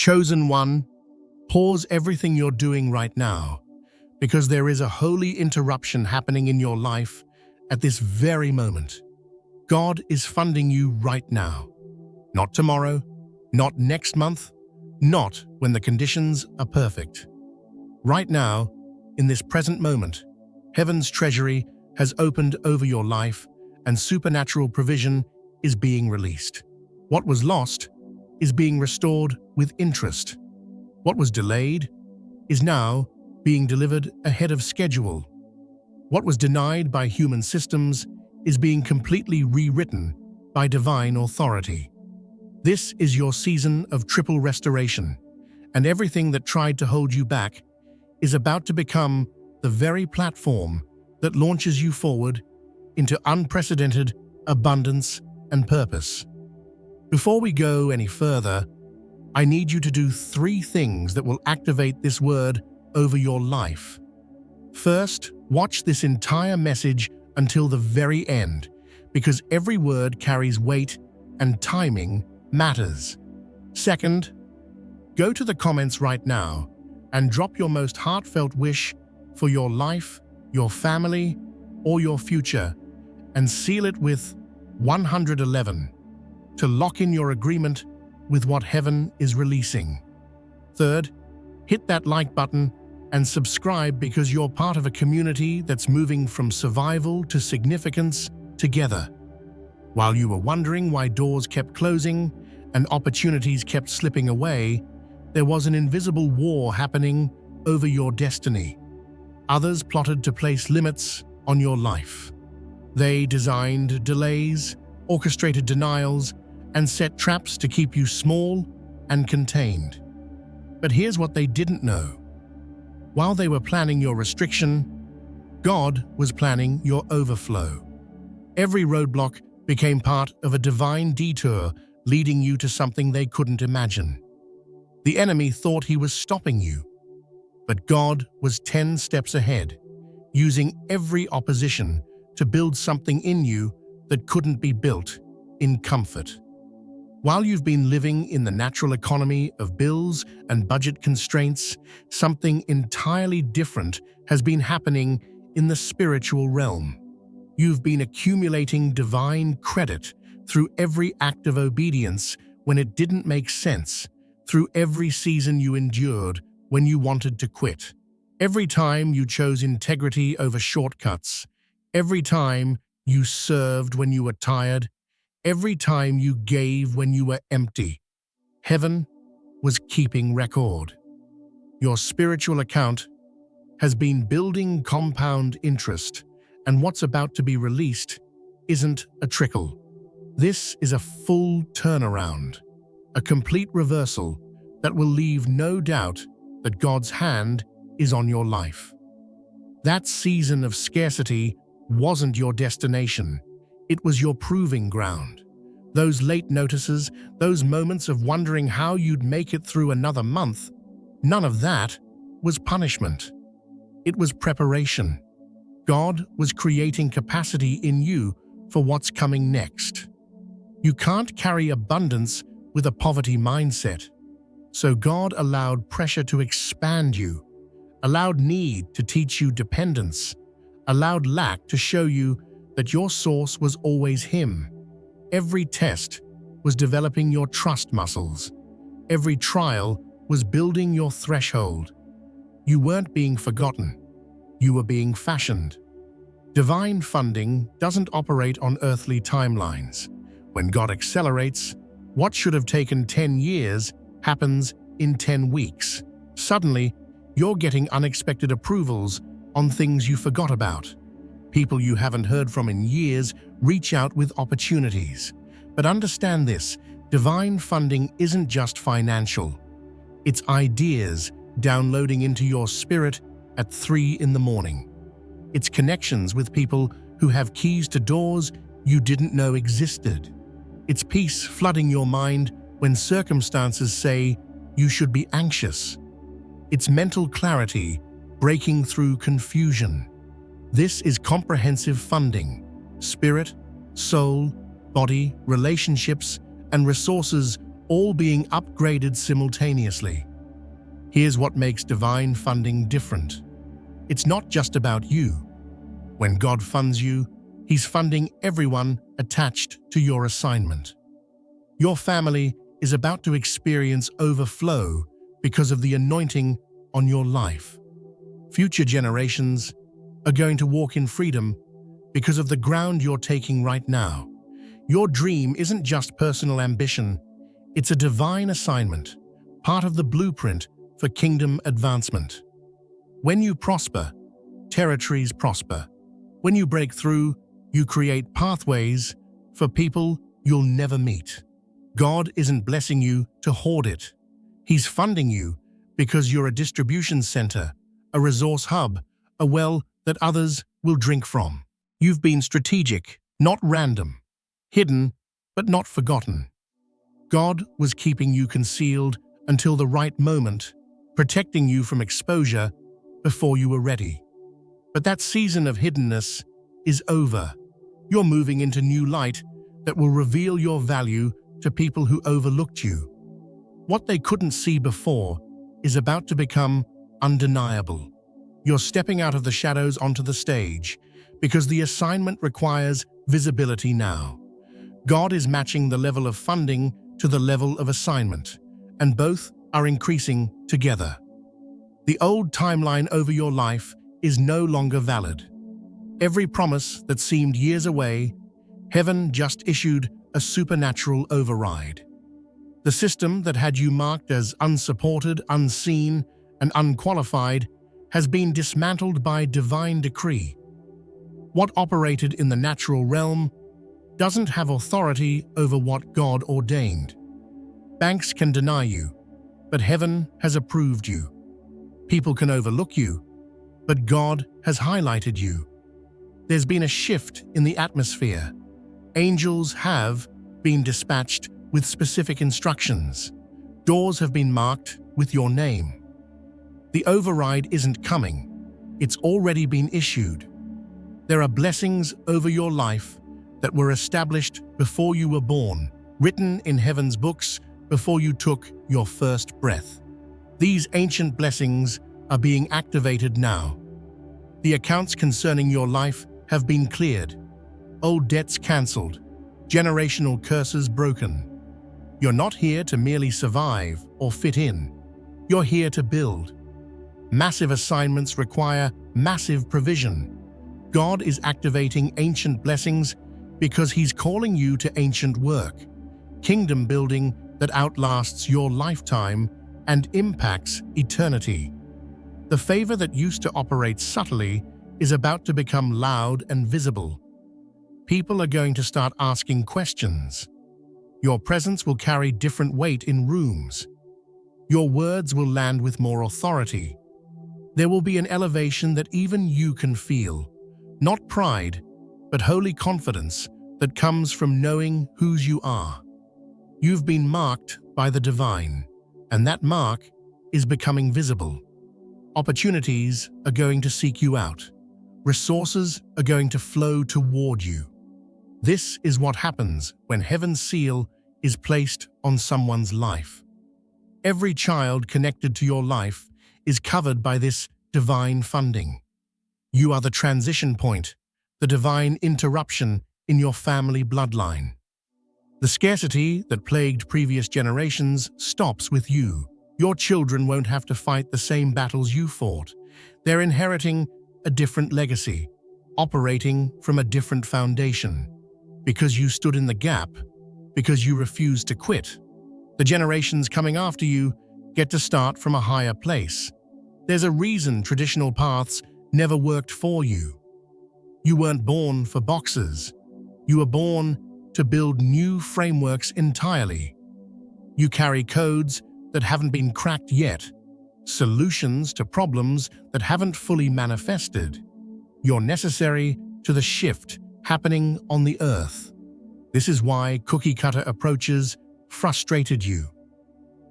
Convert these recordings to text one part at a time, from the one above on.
Chosen one, pause everything you're doing right now, because there is a holy interruption happening in your life at this very moment. God is funding you right now. Not tomorrow, not next month, not when the conditions are perfect. Right now, in this present moment, heaven's treasury has opened over your life and supernatural provision is being released. What was lost is being restored with interest. What was delayed is now being delivered ahead of schedule. What was denied by human systems is being completely rewritten by divine authority. This is your season of triple restoration, and everything that tried to hold you back is about to become the very platform that launches you forward into unprecedented abundance and purpose. Before we go any further, I need you to do 3 things that will activate this word over your life. First, watch this entire message until the very end, because every word carries weight and timing matters. Second, go to the comments right now and drop your most heartfelt wish for your life, your family, or your future, and seal it with 111 to lock in your agreement with what heaven is releasing. Third, hit that like button and subscribe, because you're part of a community that's moving from survival to significance together. While you were wondering why doors kept closing and opportunities kept slipping away, there was an invisible war happening over your destiny. Others plotted to place limits on your life. They designed delays, orchestrated denials, and set traps to keep you small and contained. But here's what they didn't know. While they were planning your restriction, God was planning your overflow. Every roadblock became part of a divine detour leading you to something they couldn't imagine. The enemy thought he was stopping you, but God was 10 steps ahead, using every opposition to build something in you that couldn't be built in comfort. While you've been living in the natural economy of bills and budget constraints, something entirely different has been happening in the spiritual realm. You've been accumulating divine credit through every act of obedience when it didn't make sense, through every season you endured when you wanted to quit, every time you chose integrity over shortcuts, every time you served when you were tired, every time you gave when you were empty. Heaven was keeping record. Your spiritual account has been building compound interest, and what's about to be released isn't a trickle. This is a full turnaround, a complete reversal that will leave no doubt that God's hand is on your life. That season of scarcity wasn't your destination. It was your proving ground. Those late notices, those moments of wondering how you'd make it through another month, none of that was punishment. It was preparation. God was creating capacity in you for what's coming next. You can't carry abundance with a poverty mindset. So God allowed pressure to expand you, allowed need to teach you dependence, allowed lack to show you that your source was always Him. Every test was developing your trust muscles. Every trial was building your threshold. You weren't being forgotten. You were being fashioned. Divine funding doesn't operate on earthly timelines. When God accelerates, what should have taken 10 years happens in 10 weeks. Suddenly, you're getting unexpected approvals on things you forgot about. People you haven't heard from in years reach out with opportunities. But understand this, divine funding isn't just financial. It's ideas downloading into your spirit at 3 in the morning. It's connections with people who have keys to doors you didn't know existed. It's peace flooding your mind when circumstances say you should be anxious. It's mental clarity breaking through confusion. This is comprehensive funding. Spirit, soul, body, relationships, and resources all being upgraded simultaneously. Here's what makes divine funding different. It's not just about you. When God funds you, He's funding everyone attached to your assignment. Your family is about to experience overflow because of the anointing on your life. Future generations are going to walk in freedom because of the ground you're taking right now. Your dream isn't just personal ambition, it's a divine assignment, part of the blueprint for kingdom advancement. When you prosper, territories prosper. When you break through, you create pathways for people you'll never meet. God isn't blessing you to hoard it. He's funding you because you're a distribution center, a resource hub, a well that others will drink from. You've been strategic, not random, hidden, but not forgotten. God was keeping you concealed until the right moment, protecting you from exposure before you were ready. But that season of hiddenness is over. You're moving into new light that will reveal your value to people who overlooked you. What they couldn't see before is about to become undeniable. You're stepping out of the shadows onto the stage because the assignment requires visibility now. God is matching the level of funding to the level of assignment, and both are increasing together. The old timeline over your life is no longer valid. Every promise that seemed years away, heaven just issued a supernatural override. The system that had you marked as unsupported, unseen, and unqualified has been dismantled by divine decree. What operated in the natural realm doesn't have authority over what God ordained. Banks can deny you, but heaven has approved you. People can overlook you, but God has highlighted you. There's been a shift in the atmosphere. Angels have been dispatched with specific instructions. Doors have been marked with your name. The override isn't coming. It's already been issued. There are blessings over your life that were established before you were born, written in heaven's books before you took your first breath. These ancient blessings are being activated now. The accounts concerning your life have been cleared, old debts cancelled, generational curses broken. You're not here to merely survive or fit in. You're here to build. Massive assignments require massive provision. God is activating ancient blessings because He's calling you to ancient work, kingdom building that outlasts your lifetime and impacts eternity. The favor that used to operate subtly is about to become loud and visible. People are going to start asking questions. Your presence will carry different weight in rooms. Your words will land with more authority. There will be an elevation that even you can feel. Not pride, but holy confidence that comes from knowing whose you are. You've been marked by the divine, and that mark is becoming visible. Opportunities are going to seek you out. Resources are going to flow toward you. This is what happens when heaven's seal is placed on someone's life. Every child connected to your life is covered by this divine funding. You are the transition point, the divine interruption in your family bloodline. The scarcity that plagued previous generations stops with you. Your children won't have to fight the same battles you fought. They're inheriting a different legacy, operating from a different foundation. Because you stood in the gap, because you refused to quit. The generations coming after you get to start from a higher place. There's a reason traditional paths never worked for you. You weren't born for boxes. You were born to build new frameworks entirely. You carry codes that haven't been cracked yet, solutions to problems that haven't fully manifested. You're necessary to the shift happening on the earth. This is why cookie-cutter approaches frustrated you.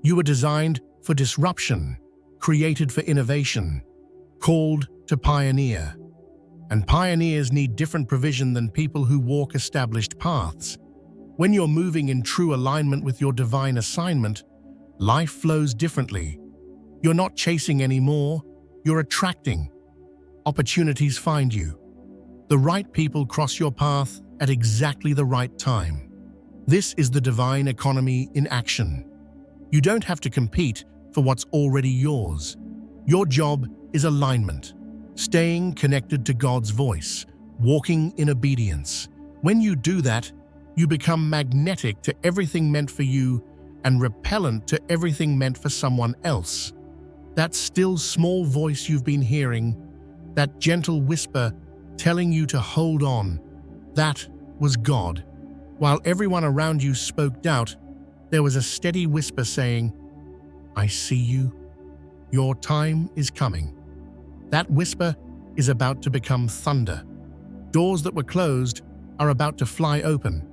You were designed for disruption, created for innovation, called to pioneer. And pioneers need different provision than people who walk established paths. When you're moving in true alignment with your divine assignment, life flows differently. You're not chasing anymore, you're attracting. Opportunities find you. The right people cross your path at exactly the right time. This is the divine economy in action. You don't have to compete for what's already yours. Your job is alignment, staying connected to God's voice, walking in obedience. When you do that, you become magnetic to everything meant for you and repellent to everything meant for someone else. That still small voice you've been hearing, that gentle whisper telling you to hold on, that was God. While everyone around you spoke doubt, there was a steady whisper saying, "I see you. Your time is coming." That whisper is about to become thunder. Doors that were closed are about to fly open,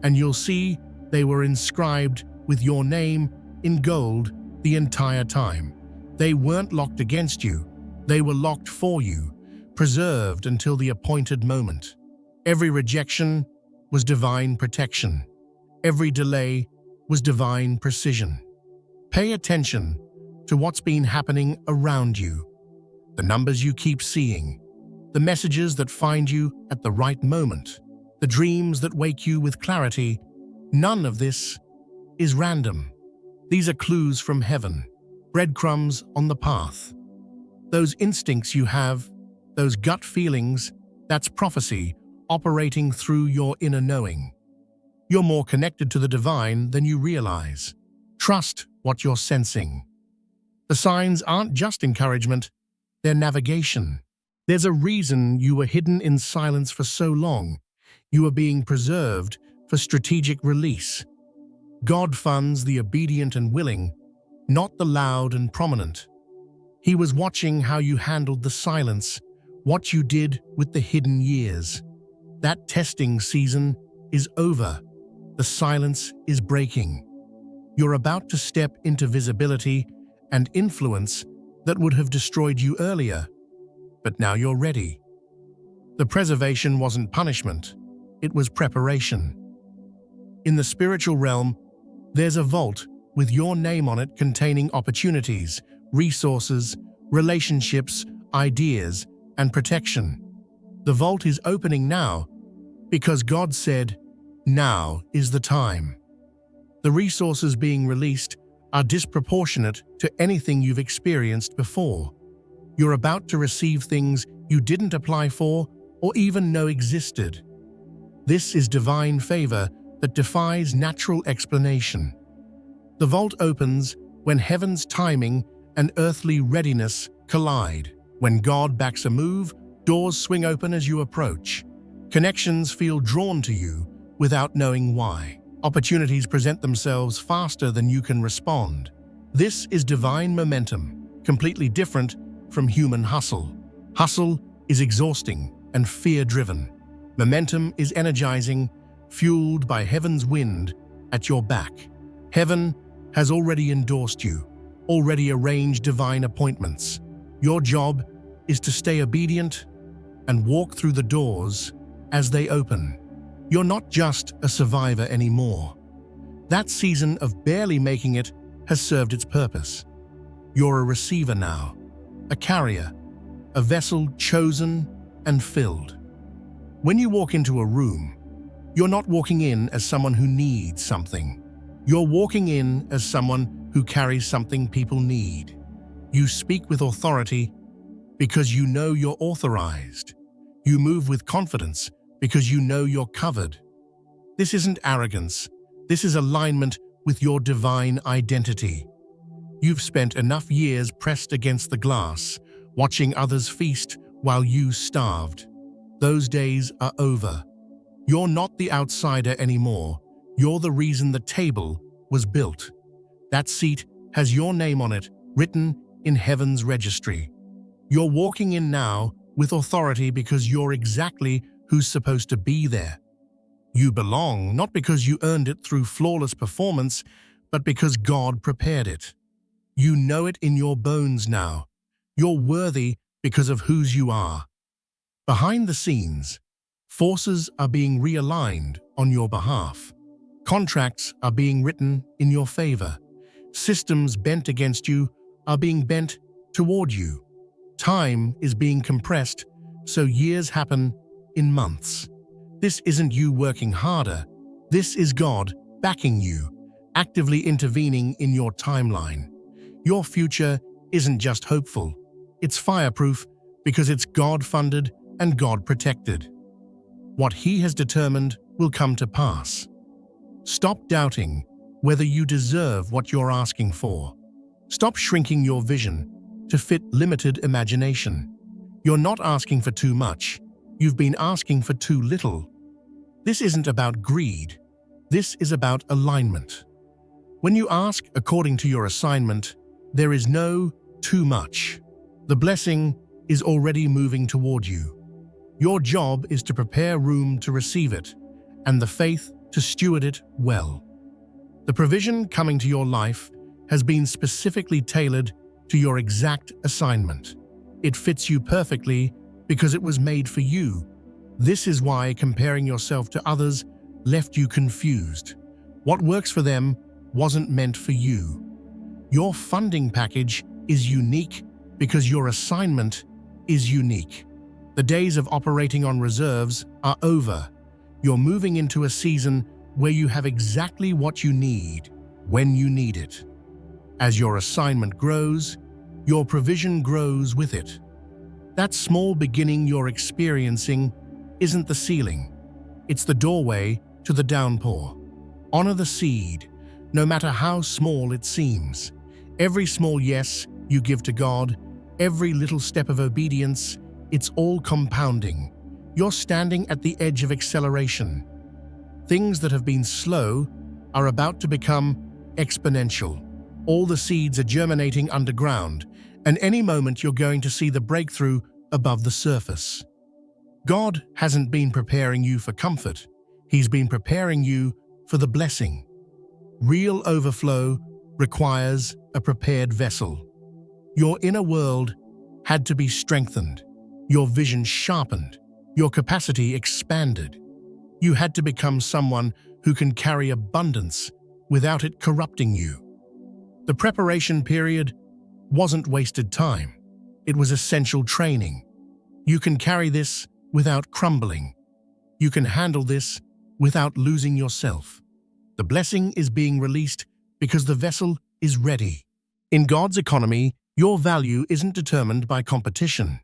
and you'll see they were inscribed with your name in gold the entire time. They weren't locked against you. They were locked for you, preserved until the appointed moment. Every rejection was divine protection. Every delay was divine precision. Pay attention to what's been happening around you. The numbers you keep seeing, the messages that find you at the right moment, the dreams that wake you with clarity. None of this is random. These are clues from heaven, breadcrumbs on the path. Those instincts you have, those gut feelings, that's prophecy operating through your inner knowing. You're more connected to the divine than you realize. Trust what you're sensing. The signs aren't just encouragement, they're navigation. There's a reason you were hidden in silence for so long. You are being preserved for strategic release. God funds the obedient and willing, not the loud and prominent. He was watching how you handled the silence, what you did with the hidden years. That testing season is over. The silence is breaking. You're about to step into visibility and influence that would have destroyed you earlier. But now you're ready. The preservation wasn't punishment, it was preparation. In the spiritual realm, there's a vault with your name on it containing opportunities, resources, relationships, ideas, and protection. The vault is opening now because God said, "Now is the time." The resources being released are disproportionate to anything you've experienced before. You're about to receive things you didn't apply for or even know existed. This is divine favor that defies natural explanation. The vault opens when heaven's timing and earthly readiness collide. When God backs a move, doors swing open as you approach. Connections feel drawn to you without knowing why. Opportunities present themselves faster than you can respond. This is divine momentum, completely different from human hustle. Hustle is exhausting and fear-driven. Momentum is energizing, fueled by heaven's wind at your back. Heaven has already endorsed you, already arranged divine appointments. Your job is to stay obedient and walk through the doors as they open. You're not just a survivor anymore. That season of barely making it has served its purpose. You're a receiver now, a carrier, a vessel chosen and filled. When you walk into a room, you're not walking in as someone who needs something. You're walking in as someone who carries something people need. You speak with authority because you know you're authorized. You move with confidence because you know you're covered. This isn't arrogance. This is alignment with your divine identity. You've spent enough years pressed against the glass, watching others feast while you starved. Those days are over. You're not the outsider anymore. You're the reason the table was built. That seat has your name on it, written in heaven's registry. You're walking in now with authority because you're exactly who's supposed to be there. You belong not because you earned it through flawless performance, but because God prepared it. You know it in your bones now. You're worthy because of whose you are. Behind the scenes, forces are being realigned on your behalf. Contracts are being written in your favor. Systems bent against you are being bent toward you. Time is being compressed, so years happen in months. This isn't you working harder. This is God backing you, actively intervening in your timeline. Your future isn't just hopeful. It's fireproof because it's God-funded and God-protected. What He has determined will come to pass. Stop doubting whether you deserve what you're asking for. Stop shrinking your vision to fit limited imagination. You're not asking for too much. You've been asking for too little. This isn't about greed. This is about alignment. When you ask according to your assignment, there is no too much. The blessing is already moving toward you. Your job is to prepare room to receive it, and the faith to steward it well. The provision coming to your life has been specifically tailored to your exact assignment. It fits you perfectly because it was made for you. This is why comparing yourself to others left you confused. What works for them wasn't meant for you. Your funding package is unique because your assignment is unique. The days of operating on reserves are over. You're moving into a season where you have exactly what you need, when you need it. As your assignment grows, your provision grows with it. That small beginning you're experiencing isn't the ceiling. It's the doorway to the downpour. Honor the seed, no matter how small it seems. Every small yes you give to God, every little step of obedience, it's all compounding. You're standing at the edge of acceleration. Things that have been slow are about to become exponential. All the seeds are germinating underground, and any moment you're going to see the breakthrough above the surface. God hasn't been preparing you for comfort. He's been preparing you for the blessing. Real overflow requires a prepared vessel. Your inner world had to be strengthened, your vision sharpened, your capacity expanded. You had to become someone who can carry abundance without it corrupting you. The preparation period wasn't wasted time. It was essential training. You can carry this without crumbling. You can handle this without losing yourself. The blessing is being released because the vessel is ready. In God's economy, your value isn't determined by competition.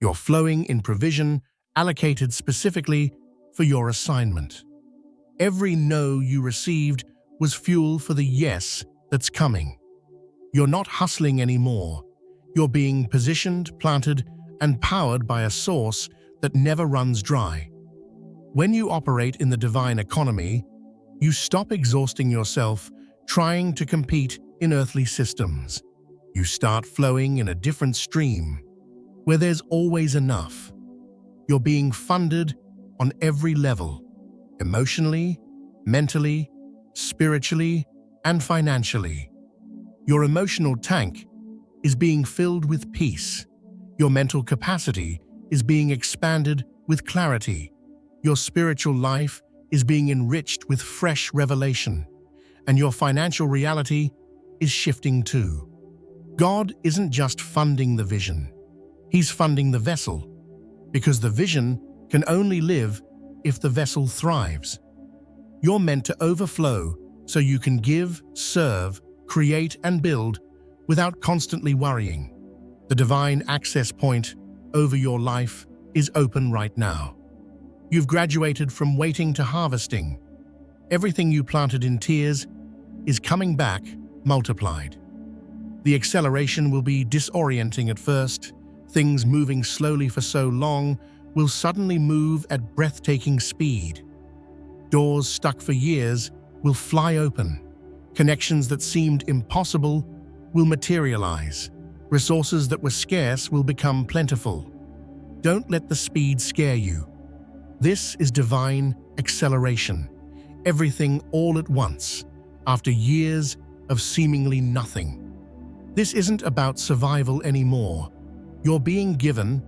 You're flowing in provision allocated specifically for your assignment. Every no you received was fuel for the yes that's coming. You're not hustling anymore. You're being positioned, planted, and powered by a source that never runs dry. When you operate in the divine economy, you stop exhausting yourself trying to compete in earthly systems. You start flowing in a different stream, where there's always enough. You're being funded on every level, emotionally, mentally, spiritually, and financially. Your emotional tank is being filled with peace. Your mental capacity is being expanded with clarity. Your spiritual life is being enriched with fresh revelation. And your financial reality is shifting too. God isn't just funding the vision. He's funding the vessel, because the vision can only live if the vessel thrives. You're meant to overflow so you can give, serve, create, and build without constantly worrying. The divine access point over your life is open right now. You've graduated from waiting to harvesting. Everything you planted in tears is coming back multiplied. The acceleration will be disorienting at first. Things moving slowly for so long will suddenly move at breathtaking speed. Doors stuck for years will fly open. Connections that seemed impossible will materialize. Resources that were scarce will become plentiful. Don't let the speed scare you. This is divine acceleration. Everything all at once, after years of seemingly nothing. This isn't about survival anymore. You're being given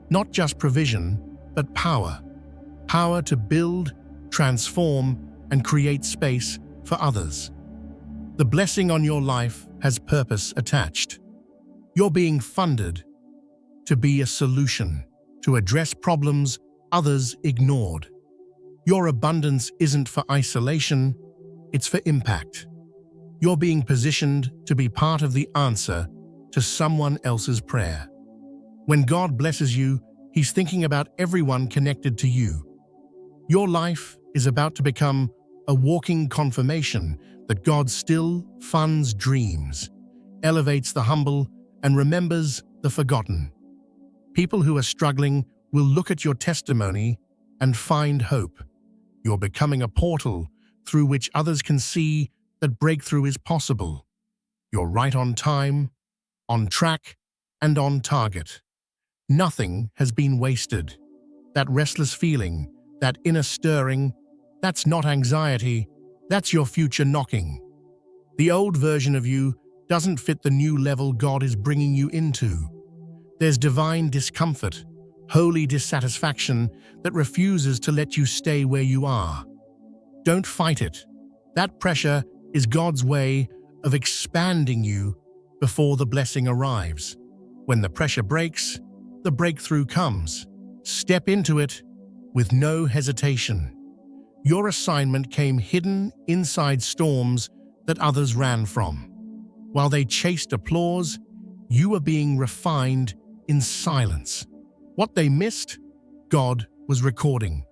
not just provision, but power. Power to build, transform, and create space for others. The blessing on your life has purpose attached. You're being funded to be a solution, to address problems others ignored. Your abundance isn't for isolation, it's for impact. You're being positioned to be part of the answer to someone else's prayer. When God blesses you, He's thinking about everyone connected to you. Your life is about to become a walking confirmation that God still funds dreams, elevates the humble, and remembers the forgotten. People who are struggling will look at your testimony and find hope. You're becoming a portal through which others can see that breakthrough is possible. You're right on time, on track, and on target. Nothing has been wasted. That restless feeling, that inner stirring, that's not anxiety, that's your future knocking. The old version of you doesn't fit the new level God is bringing you into. There's divine discomfort, holy dissatisfaction that refuses to let you stay where you are. Don't fight it. That pressure is God's way of expanding you before the blessing arrives. When the pressure breaks, the breakthrough comes. Step into it with no hesitation. Your assignment came hidden inside storms that others ran from. While they chased applause, you were being refined in silence. What they missed, God was recording.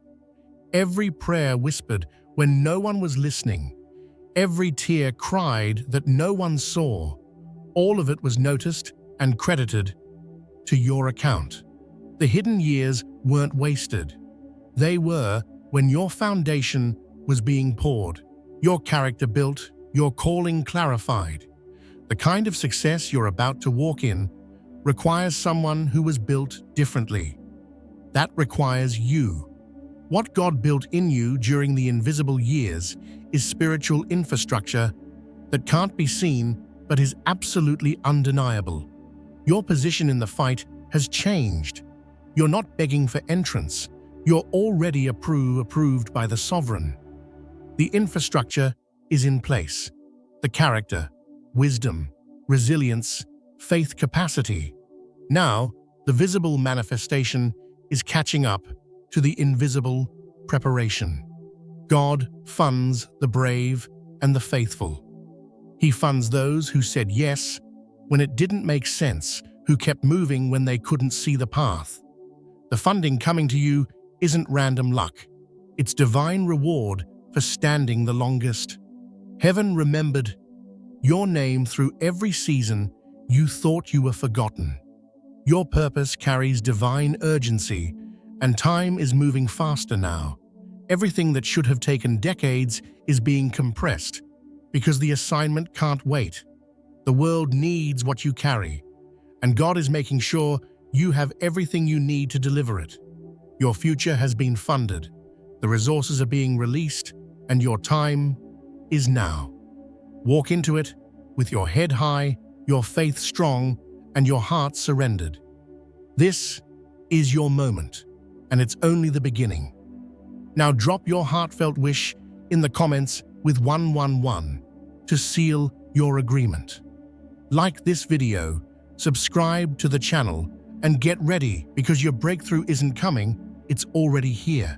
Every prayer whispered when no one was listening. Every tear cried that no one saw. All of it was noticed and credited to your account. The hidden years weren't wasted. They were when your foundation was being poured, your character built, your calling clarified. The kind of success you're about to walk in requires someone who was built differently. That requires you. What God built in you during the invisible years is spiritual infrastructure that can't be seen but is absolutely undeniable. Your position in the fight has changed. You're not begging for entrance. You're already approved by the sovereign. The infrastructure is in place. The character, wisdom, resilience, faith capacity. Now, the visible manifestation is catching up to the invisible preparation. God funds the brave and the faithful. He funds those who said yes when it didn't make sense, who kept moving when they couldn't see the path. The funding coming to you isn't random luck. It's divine reward for standing the longest. Heaven remembered your name through every season you thought you were forgotten. Your purpose carries divine urgency, and time is moving faster now. Everything that should have taken decades is being compressed because the assignment can't wait. The world needs what you carry, and God is making sure you have everything you need to deliver it. Your future has been funded, the resources are being released, and your time is now. Walk into it with your head high, your faith strong, and your heart surrendered. This is your moment, and it's only the beginning. Now drop your heartfelt wish in the comments with 111 to seal your agreement. Like this video, subscribe to the channel, and get ready because your breakthrough isn't coming, it's already here.